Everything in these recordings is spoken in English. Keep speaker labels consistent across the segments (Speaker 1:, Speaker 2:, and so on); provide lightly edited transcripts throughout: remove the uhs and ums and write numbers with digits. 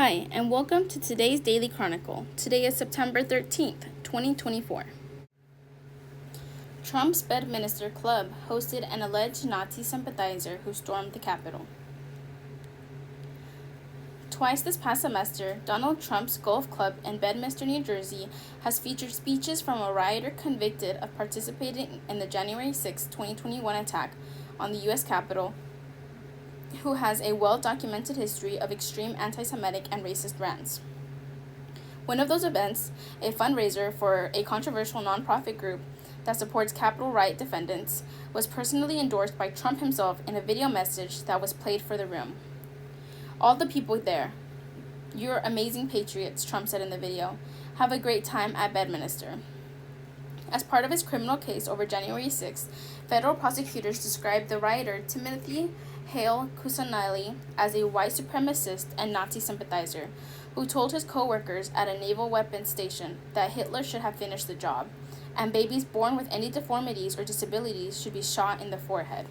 Speaker 1: Hi, and welcome to today's Daily Chronicle. Today is September 13th, 2024. Trump's Bedminster Club hosted an alleged Nazi sympathizer who stormed the Capitol. Twice this past semester, Donald Trump's golf club in Bedminster, New Jersey, has featured speeches from a rioter convicted of participating in the January 6, 2021 attack on the U.S. Capitol, who has a well-documented history of extreme anti-Semitic and racist rants. One of those events, a fundraiser for a controversial nonprofit group that supports Capitol riot defendants, was personally endorsed by Trump himself in a video message that was played for the room. "All the people there, you're amazing patriots," Trump said in the video. "Have a great time at Bedminster." As part of his criminal case over January 6th, federal prosecutors described the rioter Timothy Hale Kusanali as a white supremacist and Nazi sympathizer who told his co-workers at a naval weapons station that Hitler should have finished the job, and babies born with any deformities or disabilities should be shot in the forehead.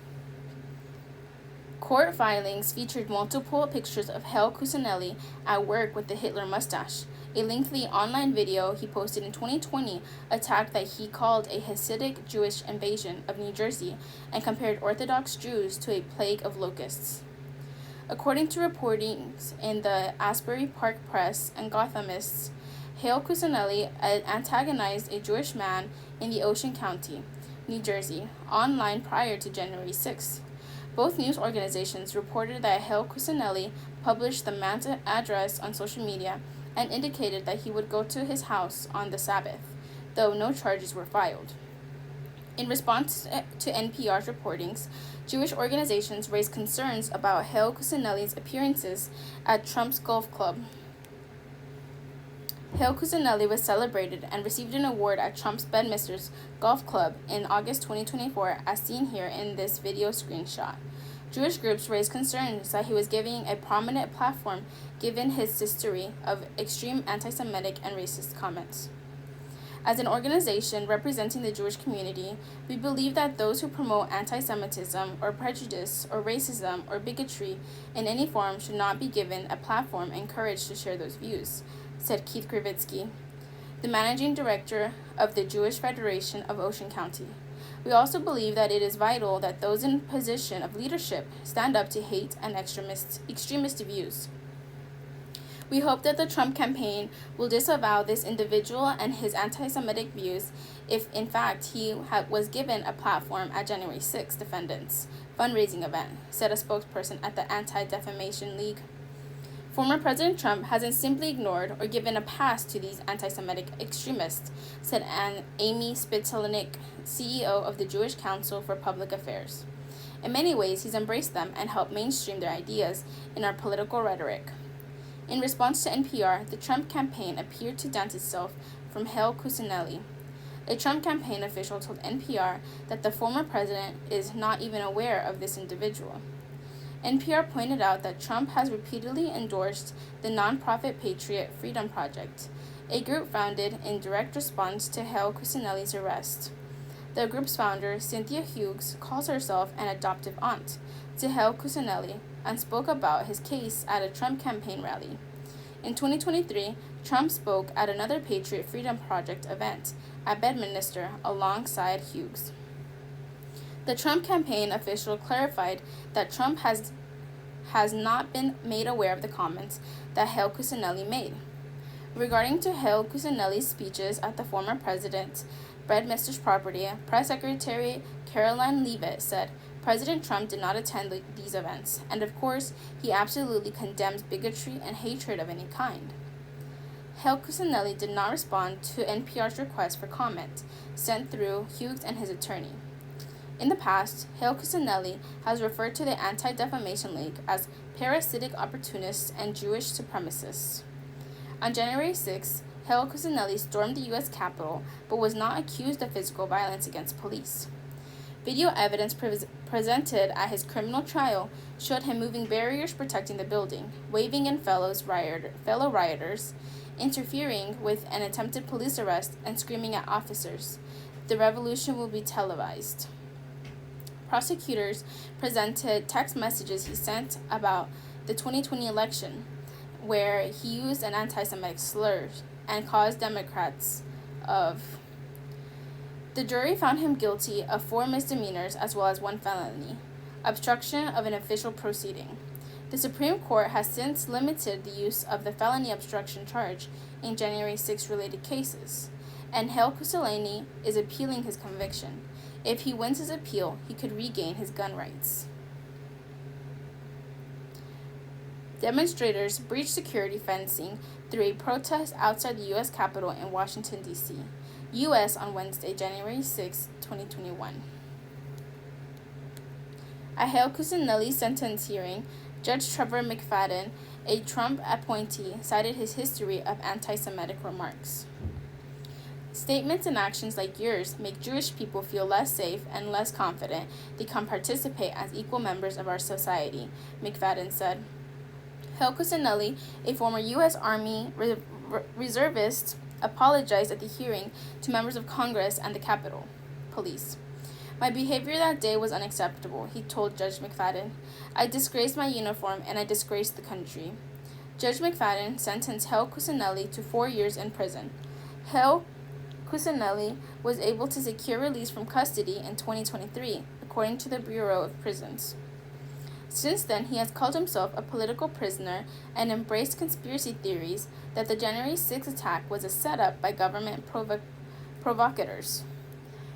Speaker 1: Court filings featured multiple pictures of Hale Kusanelli at work with the Hitler mustache. A lengthy online video he posted in 2020 attacked that he called a Hasidic Jewish invasion of New Jersey and compared Orthodox Jews to a plague of locusts. According to reportings in the Asbury Park Press and Gothamists, Hale Kusanelli antagonized a Jewish man in the Ocean County, New Jersey, online prior to January 6th. Both news organizations reported that Hale Kusanelli published the man's address on social media and indicated that he would go to his house on the Sabbath, though no charges were filed. In response to NPR's reportings, Jewish organizations raised concerns about Hale Kusanelli's appearances at Trump's golf club. Hale Kusanelli was celebrated and received an award at Trump's Bedminster's Golf Club in August 2024, as seen here in this video screenshot. Jewish groups raised concerns that he was giving a prominent platform given his history of extreme anti-Semitic and racist comments. As an organization representing the Jewish community, we believe that those who promote anti-Semitism or prejudice or racism or bigotry in any form should not be given a platform and encouraged to share those views, said Keith Krivitsky, the managing director of the Jewish Federation of Ocean County. We also believe that it is vital that those in position of leadership stand up to hate and extremist views. We hope that the Trump campaign will disavow this individual and his anti-Semitic views if, in fact, he was given a platform at January 6th defendants' fundraising event, said a spokesperson at the Anti-Defamation League. Former President Trump hasn't simply ignored or given a pass to these anti-Semitic extremists, said Amy Spitzelnick, CEO of the Jewish Council for Public Affairs. In many ways, he's embraced them and helped mainstream their ideas in our political rhetoric. In response to NPR, the Trump campaign appeared to distance itself from Hale Kusanelli. A Trump campaign official told NPR that the former president is not even aware of this individual. NPR pointed out that Trump has repeatedly endorsed the nonprofit Patriot Freedom Project, a group founded in direct response to Hale Kusanelli's arrest. The group's founder, Cynthia Hughes, calls herself an adoptive aunt to Hale Kusanelli and spoke about his case at a Trump campaign rally. In 2023, Trump spoke at another Patriot Freedom Project event at Bedminster alongside Hughes. The Trump campaign official clarified that Trump has not been made aware of the comments that Hale Kusanelli made. Regarding to Hale Kusanelli's speeches at the former president's Bedminster's property, Press Secretary Caroline Leavitt said President Trump did not attend these events, and of course, he absolutely condemns bigotry and hatred of any kind. Hale Kusanelli did not respond to NPR's request for comment, sent through Hughes and his attorney. In the past, Hale Kusanelli has referred to the Anti-Defamation League as parasitic opportunists and Jewish supremacists. On January 6, Hale Kusanelli stormed the U.S. Capitol but was not accused of physical violence against police. Video evidence presented at his criminal trial showed him moving barriers protecting the building, waving in fellow rioters, interfering with an attempted police arrest, and screaming at officers. The revolution will be televised. Prosecutors presented text messages he sent about the 2020 election where he used an anti-Semitic slur and caused Democrats of. The jury found him guilty of 4 misdemeanors as well as 1 felony, obstruction of an official proceeding. The Supreme Court has since limited the use of the felony obstruction charge in January 6 related cases, and Hale Kusalani is appealing his conviction. If he wins his appeal, he could regain his gun rights. Demonstrators breached security fencing through a protest outside the U.S. Capitol in Washington, D.C., U.S. on Wednesday, January 6, 2021. At Hale Kusanelli's sentence hearing, Judge Trevor McFadden, a Trump appointee, cited his history of anti-Semitic remarks. Statements and actions like yours make Jewish people feel less safe and less confident they can participate as equal members of our society, McFadden said. Hale Kusanelli, a former U.S. Army reservist, apologized at the hearing to members of Congress and the Capitol Police. My behavior that day was unacceptable, he told Judge McFadden. I disgraced my uniform and I disgraced the country. Judge McFadden sentenced Hale Kusanelli to 4 years in prison. Hale Kusanelli was able to secure release from custody in 2023, according to the Bureau of Prisons. Since then, he has called himself a political prisoner and embraced conspiracy theories that the January 6 attack was a setup by government provocateurs.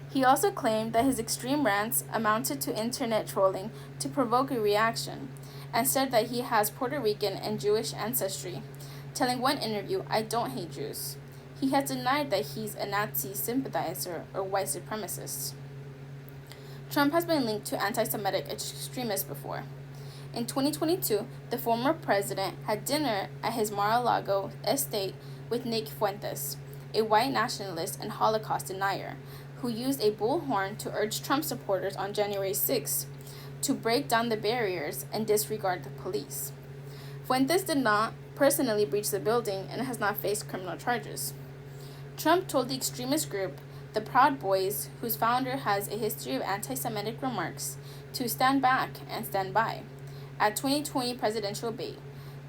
Speaker 1: He also claimed that his extreme rants amounted to internet trolling to provoke a reaction, and said that he has Puerto Rican and Jewish ancestry, telling one interview, I don't hate Jews. He has denied that he's a Nazi sympathizer or white supremacist. Trump has been linked to anti-Semitic extremists before. In 2022, the former president had dinner at his Mar-a-Lago estate with Nick Fuentes, a white nationalist and Holocaust denier, who used a bullhorn to urge Trump supporters on January 6 to break down the barriers and disregard the police. Fuentes did not personally breach the building and has not faced criminal charges. Trump told the extremist group, the Proud Boys, whose founder has a history of anti-Semitic remarks, to stand back and stand by at 2020 presidential debate.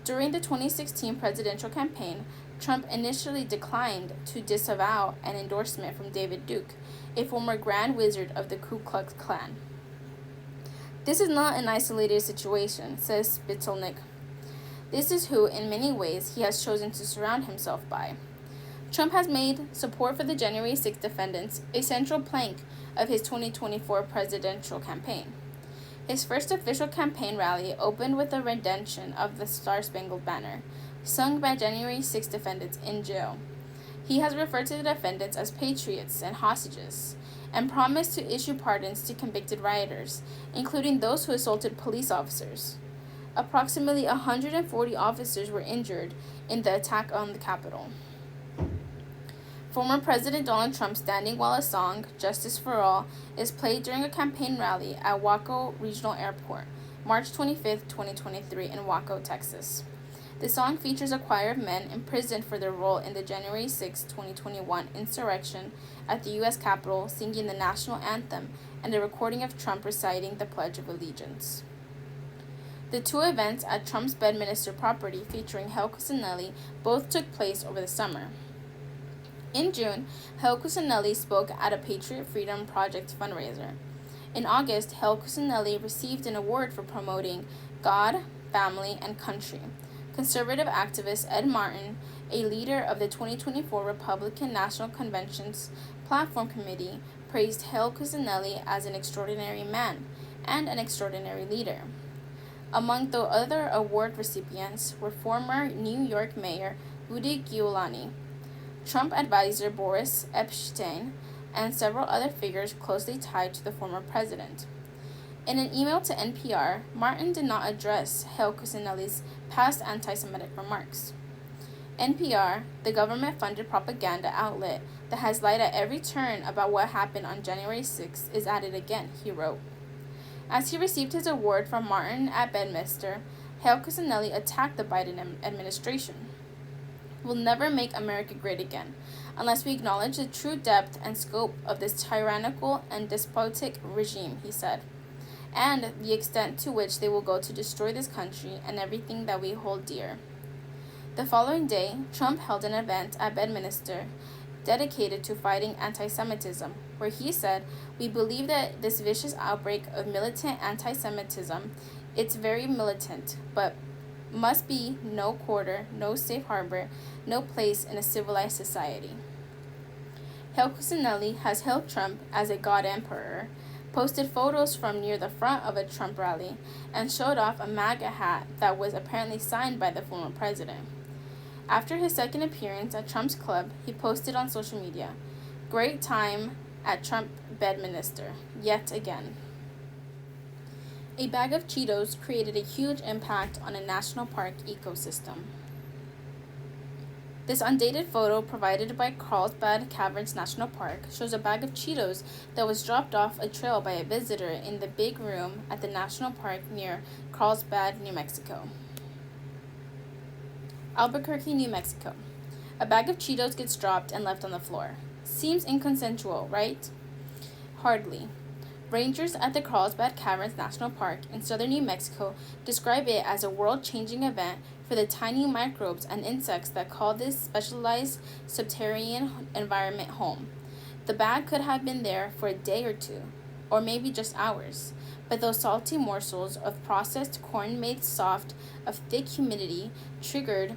Speaker 1: During the 2016 presidential campaign, Trump initially declined to disavow an endorsement from David Duke, a former Grand Wizard of the Ku Klux Klan. This is not an isolated situation, says Spitzelnick. This is who, in many ways, he has chosen to surround himself by. Trump has made support for the January 6 defendants a central plank of his 2024 presidential campaign. His first official campaign rally opened with a rendition of the Star-Spangled Banner, sung by January 6 defendants in jail. He has referred to the defendants as patriots and hostages, and promised to issue pardons to convicted rioters, including those who assaulted police officers. Approximately 140 officers were injured in the attack on the Capitol. Former President Donald Trump standing while a song, Justice for All, is played during a campaign rally at Waco Regional Airport, March 25, 2023 in Waco, Texas. The song features a choir of men imprisoned for their role in the January 6, 2021 insurrection at the U.S. Capitol singing the national anthem and a recording of Trump reciting the Pledge of Allegiance. The 2 events at Trump's Bedminster property featuring Hale Kusanelli both took place over the summer. In June, Hale Kusanelli spoke at a Patriot Freedom Project fundraiser. In August, Hale Kusanelli received an award for promoting God, family, and country. Conservative activist Ed Martin, a leader of the 2024 Republican National Convention's Platform Committee, praised Hale Kusanelli as an extraordinary man and an extraordinary leader. Among the other award recipients were former New York Mayor Rudy Giuliani, Trump advisor Boris Epshteyn, and several other figures closely tied to the former president. In an email to NPR, Martin did not address Hale Kusanelli's past anti-Semitic remarks. NPR, the government-funded propaganda outlet that has lied at every turn about what happened on January 6, is at it again, he wrote. As he received his award from Martin at Bedminster, Hale Kusanelli attacked the Biden administration. We'll never make America great again, unless we acknowledge the true depth and scope of this tyrannical and despotic regime, he said, and the extent to which they will go to destroy this country and everything that we hold dear. The following day, Trump held an event at Bedminster dedicated to fighting anti-Semitism, where he said, "We believe that this vicious outbreak of militant anti-Semitism, it's very militant, but must be no quarter, no safe harbor, no place in a civilized society." Hale Cusinelli has hailed Trump as a God Emperor, posted photos from near the front of a Trump rally, and showed off a MAGA hat that was apparently signed by the former president. After his second appearance at Trump's club, he posted on social media, "Great time at Trump Bedminster, yet again." A bag of Cheetos created a huge impact on a national park ecosystem. This undated photo, provided by Carlsbad Caverns National Park, shows a bag of Cheetos that was dropped off a trail by a visitor in the big room at the national park near Carlsbad, New Mexico. Albuquerque, New Mexico. A bag of Cheetos gets dropped and left on the floor. Seems inconsensual, right? Hardly. Rangers at the Carlsbad Caverns National Park in southern New Mexico describe it as a world-changing event for the tiny microbes and insects that call this specialized subterranean environment home. The bag could have been there for a day or two, or maybe just hours, but those salty morsels of processed corn made soft of thick humidity triggered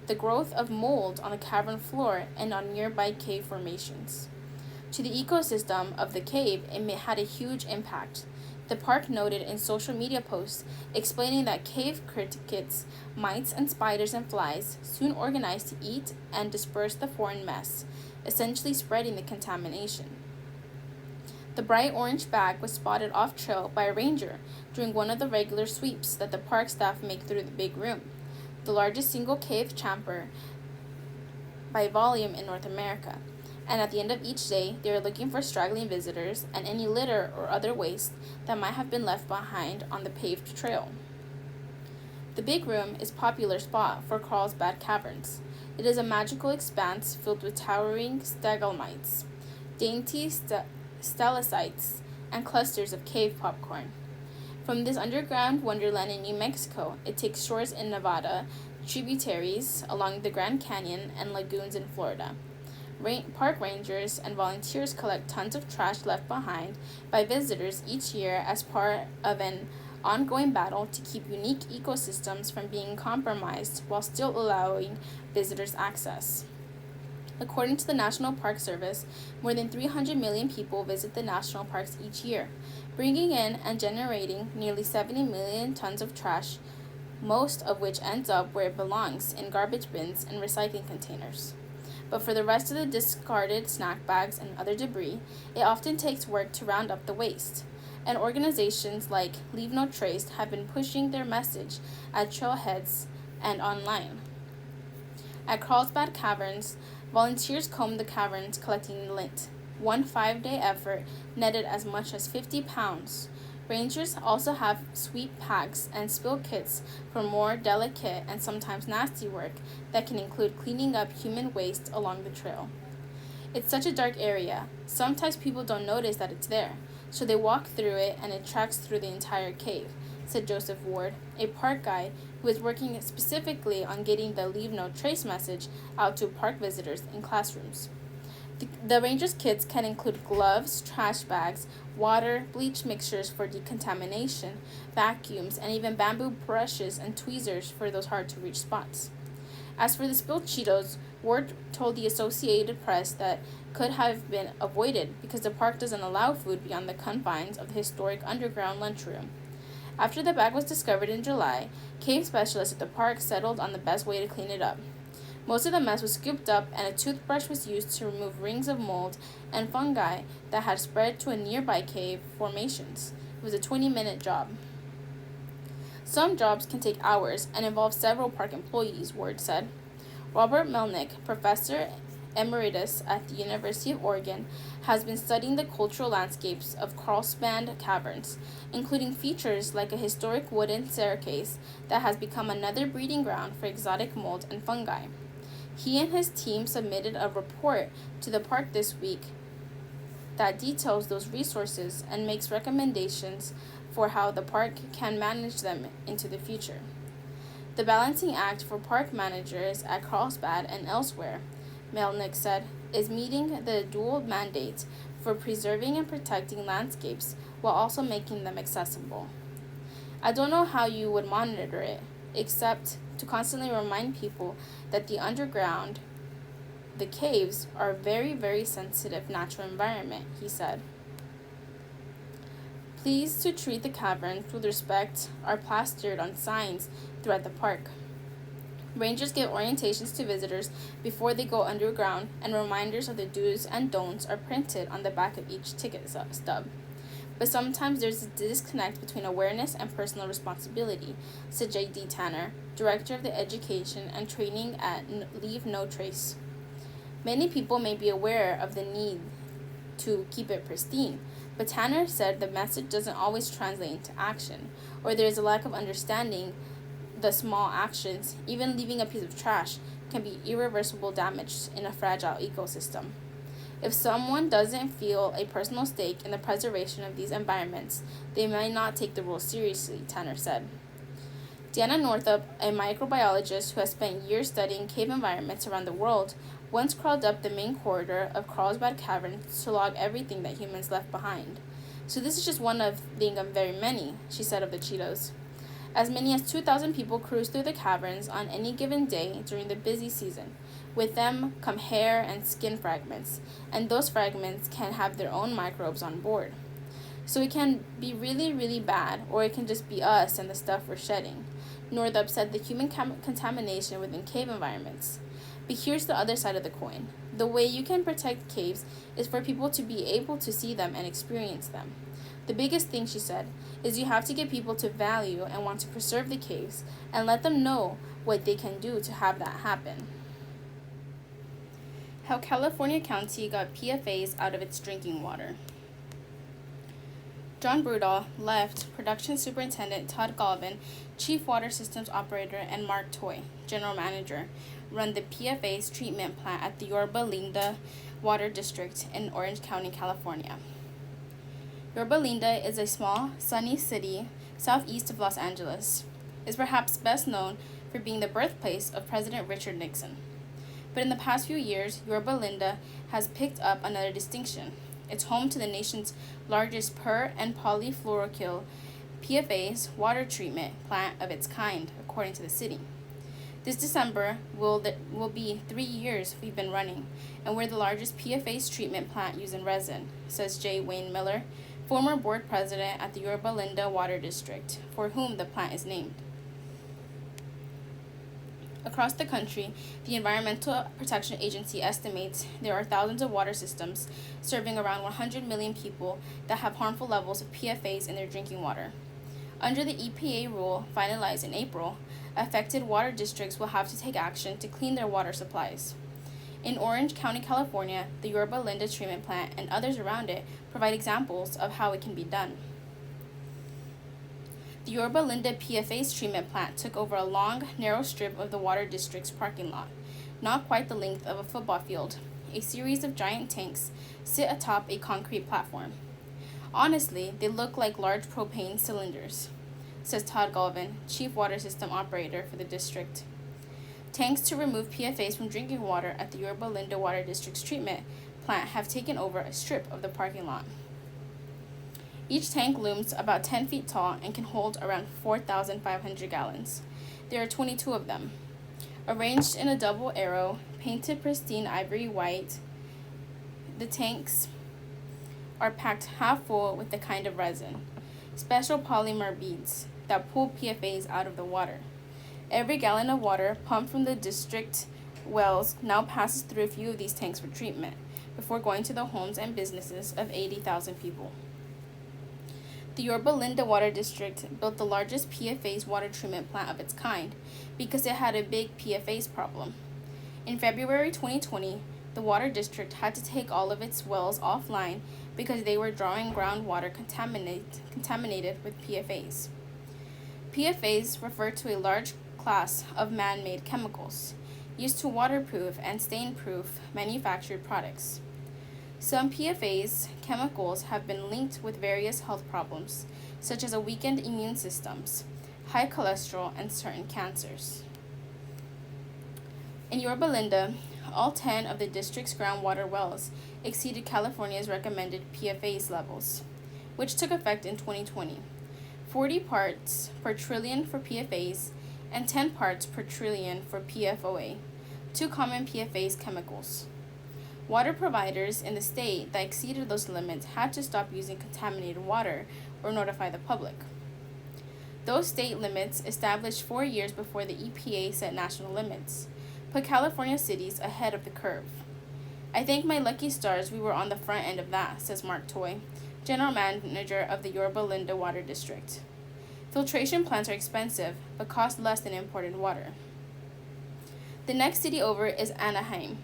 Speaker 1: the growth of mold on the cavern floor and on nearby cave formations. To the ecosystem of the cave, it had a huge impact. The park noted in social media posts explaining that cave crickets, mites, and spiders and flies soon organized to eat and disperse the foreign mess, essentially spreading the contamination. The bright orange bag was spotted off-trail by a ranger during one of the regular sweeps that the park staff make through the big room, the largest single cave chamber by volume in North America. And at the end of each day, they are looking for straggling visitors and any litter or other waste that might have been left behind on the paved trail. The big room is a popular spot for Carlsbad Caverns. It is a magical expanse filled with towering stalagmites, dainty stalactites, and clusters of cave popcorn. From this underground wonderland in New Mexico, it takes shores in Nevada, tributaries along the Grand Canyon, and lagoons in Florida. Park rangers and volunteers collect tons of trash left behind by visitors each year as part of an ongoing battle to keep unique ecosystems from being compromised while still allowing visitors access. According to the National Park Service, more than 300 million people visit the national parks each year, bringing in and generating nearly 70 million tons of trash, most of which ends up where it belongs, in garbage bins and recycling containers. But for the rest of the discarded snack bags and other debris, it often takes work to round up the waste. And organizations like Leave No Trace have been pushing their message at trailheads and online. At Carlsbad Caverns, volunteers combed the caverns collecting lint. One 5-day effort netted as much as 50 pounds. Rangers also have sweep packs and spill kits for more delicate and sometimes nasty work that can include cleaning up human waste along the trail. It's such a dark area, sometimes people don't notice that it's there, so they walk through it and it tracks through the entire cave, said Joseph Ward, a park guide who is working specifically on getting the Leave No Trace message out to park visitors in classrooms. The rangers' kits can include gloves, trash bags, water, bleach mixtures for decontamination, vacuums, and even bamboo brushes and tweezers for those hard-to-reach spots. As for the spilled Cheetos, Ward told the Associated Press that could have been avoided because the park doesn't allow food beyond the confines of the historic underground lunchroom. After the bag was discovered in July, cave specialists at the park settled on the best way to clean it up. Most of the mess was scooped up and a toothbrush was used to remove rings of mold and fungi that had spread to a nearby cave formations. It was a 20-minute job. Some jobs can take hours and involve several park employees, Ward said. Robert Melnick, professor emeritus at the University of Oregon, has been studying the cultural landscapes of Carlsbad Caverns, including features like a historic wooden staircase that has become another breeding ground for exotic mold and fungi. He and his team submitted a report to the park this week that details those resources and makes recommendations for how the park can manage them into the future. the balancing act for park managers at Carlsbad and elsewhere, Melnick said, is meeting the dual mandate for preserving and protecting landscapes while also making them accessible. I don't know how you would monitor it, except to constantly remind people that the underground, the caves, are a very, very sensitive natural environment, he said. Please to treat the caverns with respect are plastered on signs throughout the park. Rangers give orientations to visitors before they go underground, and reminders of the do's and don'ts are printed on the back of each ticket stub. But sometimes there's a disconnect between awareness and personal responsibility, said J.D. Tanner, Director of the Education and Training at Leave No Trace. Many people may be aware of the need to keep it pristine, but Tanner said the message doesn't always translate into action, or there is a lack of understanding the small actions, even leaving a piece of trash, can be irreversible damage in a fragile ecosystem. If someone doesn't feel a personal stake in the preservation of these environments, they might not take the rules seriously, Tanner said. Deanna Northup, a microbiologist who has spent years studying cave environments around the world, once crawled up the main corridor of Carlsbad Caverns to log everything that humans left behind. So this is just one of being of very many, she said of the Cheetos. As many as 2,000 people cruise through the caverns on any given day during the busy season. With them come hair and skin fragments, and those fragments can have their own microbes on board. So it can be really, really bad, or it can just be us and the stuff we're shedding. Northup said the human contamination within cave environments. But here's the other side of the coin. The way you can protect caves is for people to be able to see them and experience them. The biggest thing, she said, is you have to get people to value and want to preserve the caves and let them know what they can do to have that happen. How California County got PFAS out of its drinking water. John Brudahl left Production Superintendent Todd Galvin, Chief Water Systems Operator, and Mark Toy, General Manager, run the PFAS treatment plant at the Yorba Linda Water District in Orange County, California. Yorba Linda is a small, sunny city southeast of Los Angeles. It is perhaps best known for being the birthplace of President Richard Nixon. But in the past few years, Yorba Linda has picked up another distinction. It's home to the nation's largest per- and polyfluoroalkyl PFAS water treatment plant of its kind, according to the city. This December will be 3 years we've been running, and we're the largest PFAS treatment plant using resin, says J. Wayne Miller, former board president at the Yorba Linda Water District, for whom the plant is named. Across the country, the Environmental Protection Agency estimates there are thousands of water systems serving around 100 million people that have harmful levels of PFAS in their drinking water. Under the EPA rule finalized in April, affected water districts will have to take action to clean their water supplies. In Orange County, California, the Yorba Linda treatment plant and others around it provide examples of how it can be done. The Yorba Linda PFAS treatment plant took over a long, narrow strip of the water district's parking lot, not quite the length of a football field. A series of giant tanks sit atop a concrete platform. Honestly, they look like large propane cylinders, says Todd Galvin, Chief Water System Operator for the district. Tanks to remove PFAS from drinking water at the Yorba Linda Water District's treatment plant have taken over a strip of the parking lot. Each tank looms about 10 feet tall and can hold around 4,500 gallons. There are 22 of them. Arranged in a double arrow, painted pristine ivory white, the tanks are packed half full with a kind of resin, special polymer beads that pull PFAS out of the water. Every gallon of water pumped from the district wells now passes through a few of these tanks for treatment, before going to the homes and businesses of 80,000 people. The Yorba Linda Water District built the largest PFAS water treatment plant of its kind because it had a big PFAS problem. In February 2020, the water district had to take all of its wells offline because they were drawing groundwater contaminated with PFAS. PFAS refer to a large class of man-made chemicals used to waterproof and stain-proof manufactured products. Some PFAS chemicals have been linked with various health problems, such as a weakened immune systems, high cholesterol, and certain cancers. In Yorba Linda, all 10 of the district's groundwater wells exceeded California's recommended PFAS levels, which took effect in 2020. 40 parts per trillion for PFAS and 10 parts per trillion for PFOA, two common PFAS chemicals. Water providers in the state that exceeded those limits had to stop using contaminated water or notify the public. Those state limits, established 4 years before the EPA set national limits, put California cities ahead of the curve. I thank my lucky stars we were on the front end of that, says Mark Toy, general manager of the Yorba Linda Water District. Filtration plants are expensive, but cost less than imported water. The next city over is Anaheim,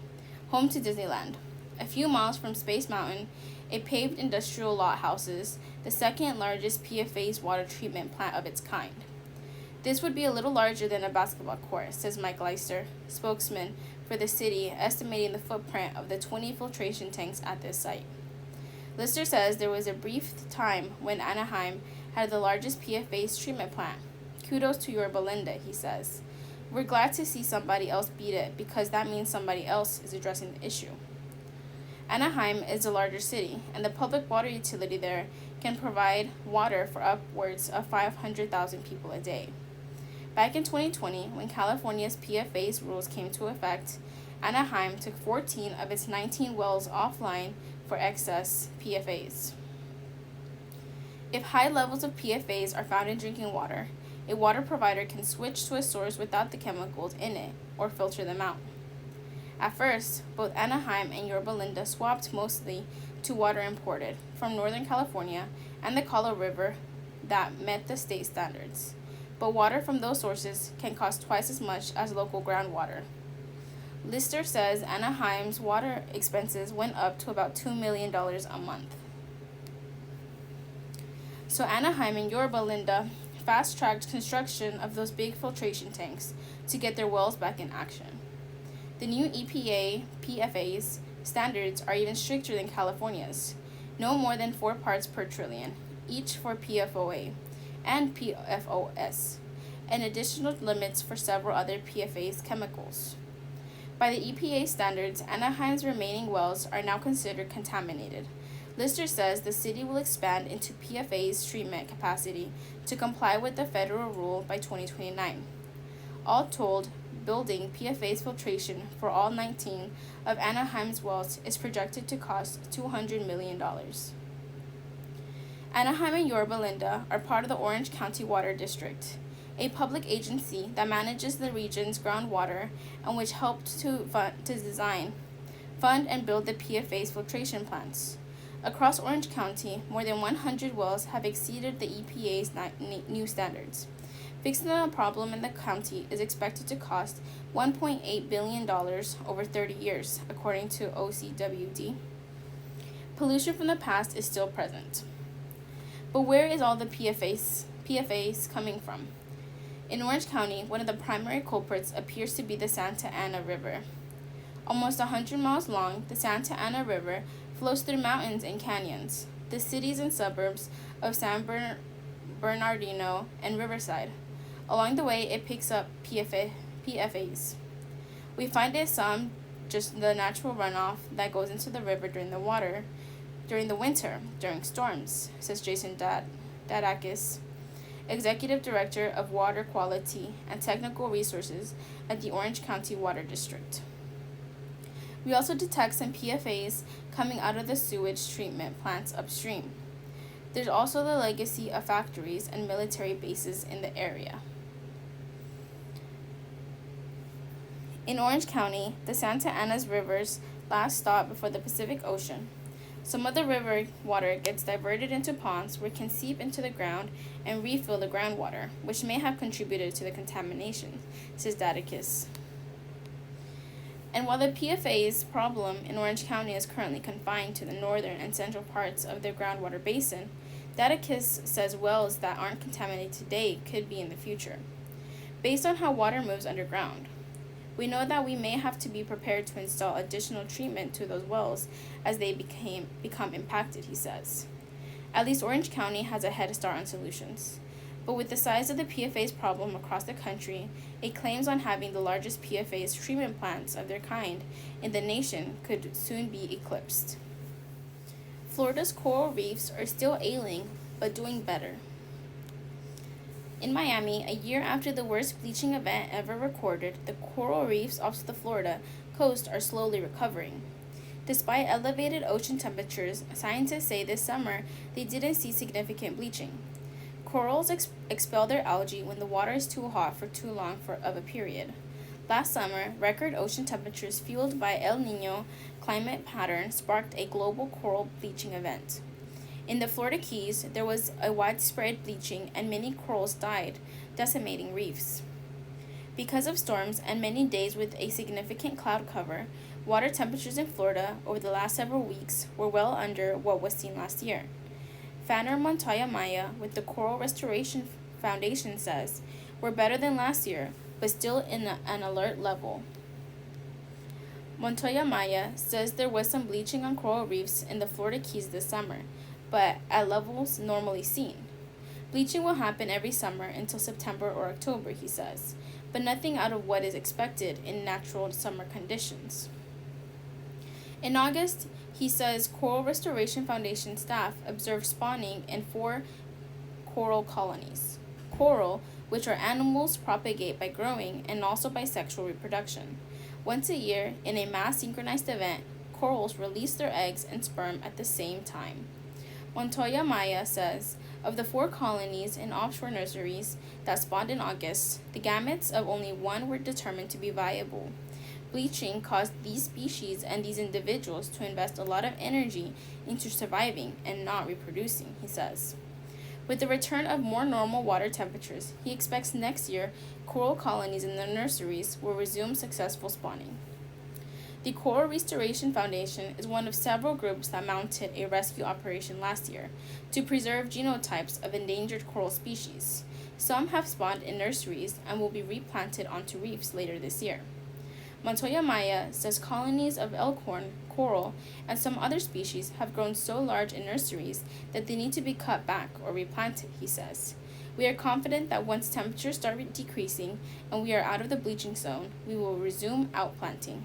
Speaker 1: home to Disneyland. A few miles from Space Mountain, a paved industrial lot houses the second largest PFAS water treatment plant of its kind. This would be a little larger than a basketball court, says Mike Leister, spokesman for the city, estimating the footprint of the 20 filtration tanks at this site. Lister says there was a brief time when Anaheim had the largest PFAS treatment plant. Kudos to Yorba Linda, he says. We're glad to see somebody else beat it because that means somebody else is addressing the issue. Anaheim is a larger city, and the public water utility there can provide water for upwards of 500,000 people a day. Back in 2020, when California's PFAS rules came into effect, Anaheim took 14 of its 19 wells offline for excess PFAS. If high levels of PFAS are found in drinking water, a water provider can switch to a source without the chemicals in it or filter them out. At first, both Anaheim and Yorba Linda swapped mostly to water imported from Northern California and the Colorado River that met the state standards. But water from those sources can cost twice as much as local groundwater. Lister says Anaheim's water expenses went up to about $2 million a month. So Anaheim and Yorba Linda fast-tracked construction of those big filtration tanks to get their wells back in action. The new EPA PFAS standards are even stricter than California's, no more than 4 parts per trillion, each for PFOA and PFOS, and additional limits for several other PFAS chemicals. By the EPA standards, Anaheim's remaining wells are now considered contaminated. Lister says the city will expand into PFAS treatment capacity to comply with the federal rule by 2029. All told, building PFAS filtration for all 19 of Anaheim's wells is projected to cost $200 million. Anaheim and Yorba Linda are part of the Orange County Water District, a public agency that manages the region's groundwater and which helped to design, fund, and build the PFAS filtration plants. Across Orange County, more than 100 wells have exceeded the EPA's new standards. Fixing the problem in the county is expected to cost $1.8 billion over 30 years, according to OCWD. Pollution from the past is still present. But where is all the PFAS coming from? In Orange County, one of the primary culprits appears to be the Santa Ana River. Almost 100 miles long, the Santa Ana River flows through mountains and canyons, the cities and suburbs of San Bernardino and Riverside. Along the way, it picks up PFAS. We find it some just the natural runoff that goes into the river during the winter, during storms, says Jason Dadakis, Executive Director of Water Quality and Technical Resources at the Orange County Water District. We also detect some PFAS coming out of the sewage treatment plants upstream. There's also the legacy of factories and military bases in the area. In Orange County, the Santa Ana's rivers last stop before the Pacific Ocean. Some of the river water gets diverted into ponds where it can seep into the ground and refill the groundwater, which may have contributed to the contamination, says Dadakis. And while the PFAS problem in Orange County is currently confined to the northern and central parts of the groundwater basin, Dadakis says wells that aren't contaminated today could be in the future. Based on how water moves underground, we know that we may have to be prepared to install additional treatment to those wells as they become impacted, he says. At least Orange County has a head start on solutions. But with the size of the PFAS problem across the country, it claims on having the largest PFAS treatment plants of their kind in the nation could soon be eclipsed. Florida's coral reefs are still ailing, but doing better. In Miami, a year after the worst bleaching event ever recorded, the coral reefs off the Florida coast are slowly recovering. Despite elevated ocean temperatures, scientists say this summer they didn't see significant bleaching. Corals expel their algae when the water is too hot for too long of a period. Last summer, record ocean temperatures fueled by El Niño climate pattern sparked a global coral bleaching event. In the Florida Keys, there was a widespread bleaching and many corals died, decimating reefs. Because of storms and many days with a significant cloud cover, water temperatures in Florida over the last several weeks were well under what was seen last year. Founder Montoya Maya with the Coral Restoration Foundation says, "We're better than last year, but still in an alert level." Montoya Maya says there was some bleaching on coral reefs in the Florida Keys this summer, but at levels normally seen. Bleaching will happen every summer until September or October, he says, but nothing out of what is expected in natural summer conditions. In August, he says Coral Restoration Foundation staff observed spawning in 4 coral colonies. Coral, which are animals, propagate by growing and also by sexual reproduction. Once a year, in a mass synchronized event, corals release their eggs and sperm at the same time. Montoya Maya says, of the 4 colonies in offshore nurseries that spawned in August, the gametes of only 1 were determined to be viable. Bleaching caused these species and these individuals to invest a lot of energy into surviving and not reproducing, he says. With the return of more normal water temperatures, he expects next year coral colonies in the nurseries will resume successful spawning. The Coral Restoration Foundation is one of several groups that mounted a rescue operation last year to preserve genotypes of endangered coral species. Some have spawned in nurseries and will be replanted onto reefs later this year. Montoya Maya says colonies of elkhorn, coral, and some other species have grown so large in nurseries that they need to be cut back or replanted, he says. We are confident that once temperatures start decreasing and we are out of the bleaching zone, we will resume outplanting.